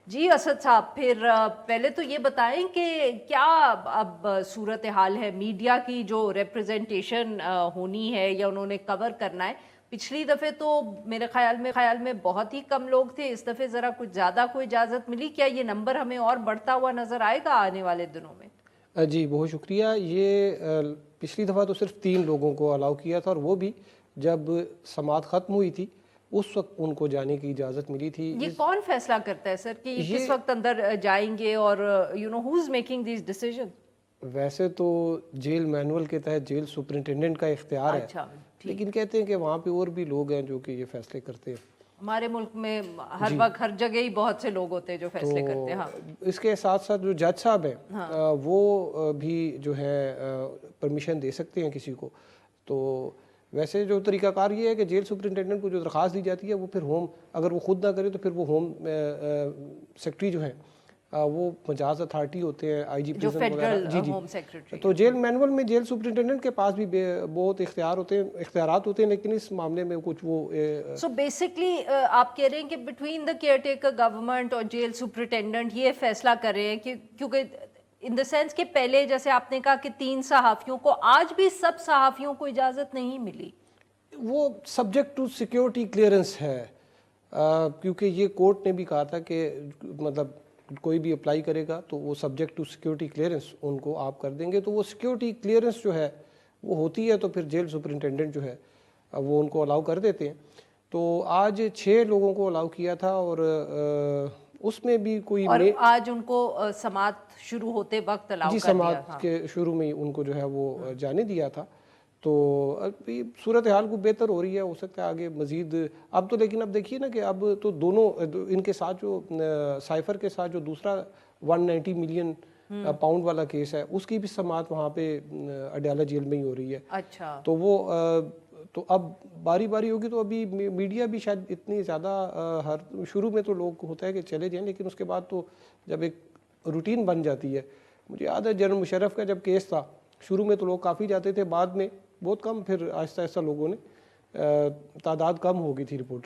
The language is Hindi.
जी असद साहब, फिर पहले तो ये बताएं कि क्या अब सूरत हाल है मीडिया की जो रिप्रेजेंटेशन होनी है या उन्होंने कवर करना है। पिछली दफ़े तो मेरे ख्याल में बहुत ही कम लोग थे, इस दफ़े ज़रा कुछ ज़्यादा को इजाज़त मिली। क्या ये नंबर हमें और बढ़ता हुआ नज़र आएगा आने वाले दिनों में? जी बहुत शुक्रिया। ये पिछली दफ़ा तो सिर्फ 3 लोगों को अलाउ किया था और वो भी जब समात ख़त्म हुई थी उस वक्त उनको जाने की इजाज़त मिली थी। ये कौन फैसला करता है सर कि किस ये वक्त अंदर जाएंगे, और who is making this decision? वैसे तो जेल मैनुअल के तहत जेल सुपरिटेंडेंट का इख्तियार है, अच्छा, ठीक। लेकिन कहते हैं कि वहाँ पे और भी लोग हैं जो कि ये फैसले करते हैं। हमारे मुल्क में हर जी, वक्त हर जगह ही बहुत से लोग होते हैं जो तो फैसले करते हैं। हाँ। इसके साथ साथ जो जज साहब हैं हाँ। वो भी जो है परमिशन दे सकते हैं किसी को। तो वैसे जो तरीकाकार ये है कि जेल सुपरिटेंडेंट को जो दरख्वास्त दी जाती है वो फिर होम, अगर वो खुद ना करे तो फिर वो होम सेक्रेटरी जो हैं वो मजाज अथॉरिटी होते हैं, आईजी जो प्रिजन वगैरह। फेडरल जी जी। होम सेक्रेटरी तो है। जेल मैनुअल में जेल सुपरिटेंडेंट के पास भी बहुत इख्तियारात होते हैं, लेकिन इस मामले में कुछ वो सो बेसिकली आप कह रहे हैं कि बिटवीन द केयरटेकर गवर्नमेंट और जेल सुपरिटेंडेंट ये फैसला कर रहे हैं कि, क्योंकि इन द सेंस कि पहले जैसे आपने कहा कि 3 सहाफ़ियों को, आज भी सब सहाफ़ियों को इजाज़त नहीं मिली। वो सब्जेक्ट टू सिक्योरिटी क्लियरेंस है। क्योंकि ये कोर्ट ने भी कहा था कि मतलब कोई भी अप्लाई करेगा तो वो सब्जेक्ट टू सिक्योरिटी क्लियरेंस उनको आप कर देंगे। तो वो सिक्योरिटी क्लियरेंस जो है वो होती है, तो फिर जेल सुपरिटेंडेंट जो है वो उनको अलाउ कर देते हैं। तो आज 6 लोगों को अलाउ किया था और उसमें भी कोई और आज उनको समात शुरू होते वक्त अलाउ जी कर दिया। समाज हाँ। के शुरू में ही उनको जो है वो जाने दिया था। तो अभी सूरत हाल को बेहतर हो रही है, हो सकता है आगे मज़ीद। अब तो लेकिन अब देखिए ना कि अब तो दोनों इनके साथ जो साइफर के साथ जो दूसरा 190 मिलियन पाउंड वाला केस है उसकी भी समात वहाँ पे अडयाला जेल में ही हो रही है। अच्छा। तो वो तो अब बारी बारी होगी। तो अभी मीडिया भी शायद इतनी ज़्यादा हर शुरू में तो लोग होता है कि चले जाएं, लेकिन उसके बाद तो जब एक रूटीन बन जाती है। मुझे याद है जनरल मुशर्रफ का जब केस था, शुरू में तो लोग काफ़ी जाते थे, बाद में बहुत कम, फिर आहिस्ता आहिस्ता लोगों ने तादाद कम हो गई थी रिपोर्टर